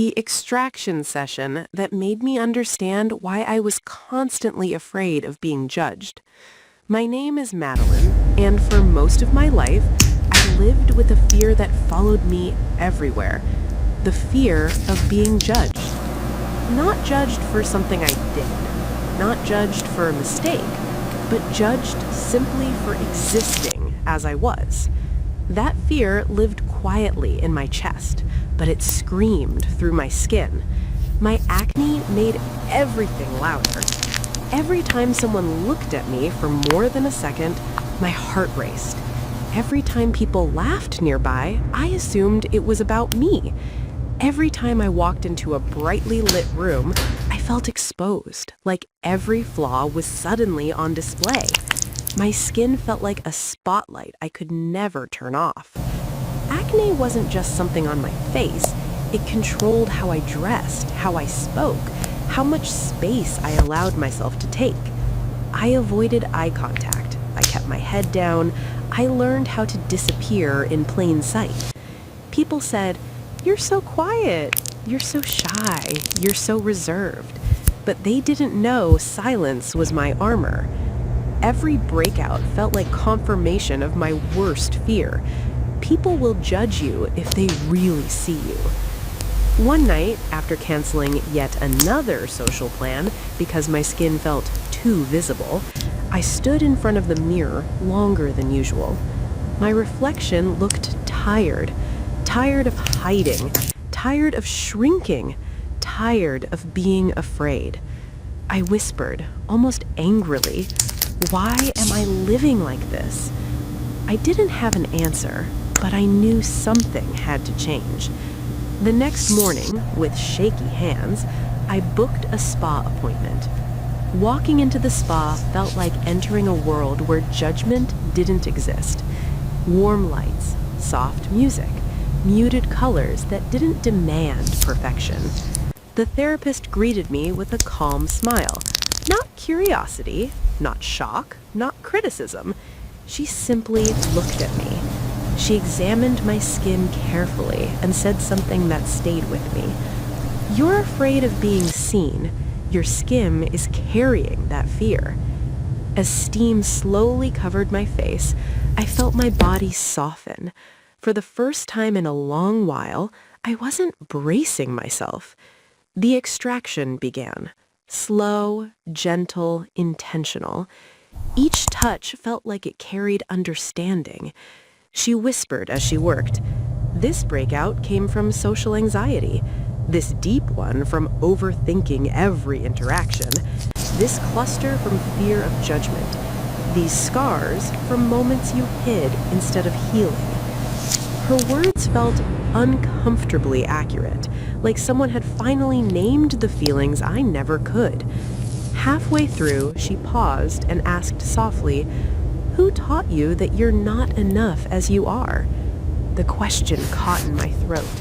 The extraction session that made me understand why I was constantly afraid of being judged. My name is Madeline, and for most of my life, I lived with a fear that followed me everywhere. The fear of being judged. Not judged for something I did, not judged for a mistake, but judged simply for existing as I was. That fear lived quietly in my chest, but it screamed through my skin. My acne made everything louder. Every time someone looked at me for more than a second, my heart raced. Every time people laughed nearby, I assumed it was about me. Every time I walked into a brightly lit room, I felt exposed, like every flaw was suddenly on display. My skin felt like a spotlight I could never turn off. Acne wasn't just something on my face, it controlled how I dressed, how I spoke, how much space I allowed myself to take. I avoided eye contact, I kept my head down, I learned how to disappear in plain sight. People said, "You're so quiet, you're so shy, you're so reserved," but they didn't know silence was my armor. Every breakout felt like confirmation of my worst fear. People will judge you if they really see you. One night, after canceling yet another social plan because my skin felt too visible, I stood in front of the mirror longer than usual. My reflection looked tired, tired of hiding, tired of shrinking, tired of being afraid. I whispered, almost angrily, "Why am I living like this?" I didn't have an answer, but I knew something had to change. The next morning, with shaky hands, I booked a spa appointment. Walking into the spa felt like entering a world where judgment didn't exist. Warm lights, soft music, muted colors that didn't demand perfection. The therapist greeted me with a calm smile. Not curiosity, not shock, not criticism. She simply looked at me. She examined my skin carefully and said something that stayed with me. "You're afraid of being seen. Your skin is carrying that fear." As steam slowly covered my face, I felt my body soften. For the first time in a long while, I wasn't bracing myself. The extraction began. Slow, gentle, intentional. Each touch felt like it carried understanding. She whispered as she worked. This breakout came from social anxiety. This deep one from overthinking every interaction. This cluster from fear of judgment. These scars from moments you hid instead of healing. Her words felt uncomfortably accurate, like someone had finally named the feelings I never could. Halfway through, she paused and asked softly, "Who taught you that you're not enough as you are?" The question caught in my throat.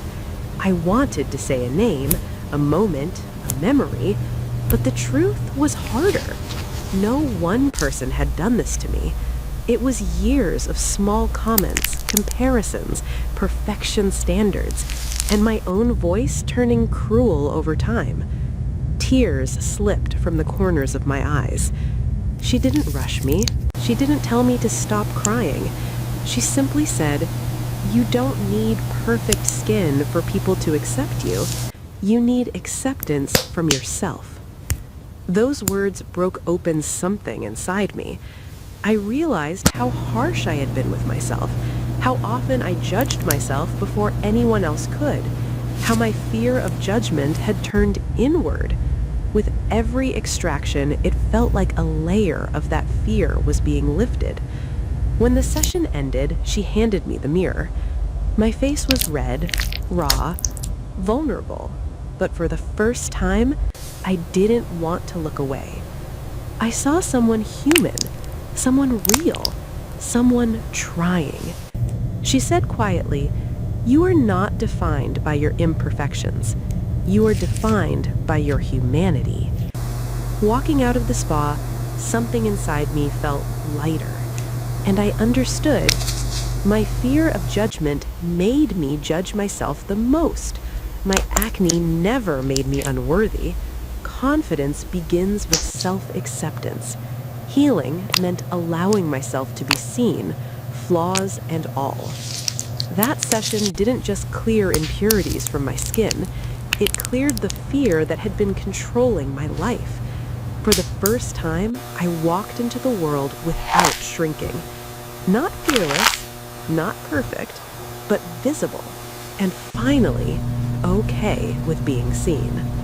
I wanted to say a name, a moment, a memory, but the truth was harder. No one person had done this to me. It was years of small comments, comparisons, perfection standards, and my own voice turning cruel over time. Tears slipped from the corners of my eyes. She didn't rush me. She didn't tell me to stop crying. She simply said, "You don't need perfect skin for people to accept you. You need acceptance from yourself." Those words broke open something inside me. I realized how harsh I had been with myself, how often I judged myself before anyone else could, how my fear of judgment had turned inward. With every extraction, it felt like a layer of that fear was being lifted. When the session ended, she handed me the mirror. My face was red, raw, vulnerable, but for the first time, I didn't want to look away. I saw someone human, someone real, someone trying. She said quietly, "You are not defined by your imperfections. You are defined by your humanity." Walking out of the spa, something inside me felt lighter, and I understood. My fear of judgment made me judge myself the most. My acne never made me unworthy. Confidence begins with self-acceptance. Healing meant allowing myself to be seen, flaws and all. That session didn't just clear impurities from my skin, it cleared the fear that had been controlling my life. For the first time, I walked into the world without shrinking. Not fearless, not perfect, but visible, and finally, okay with being seen.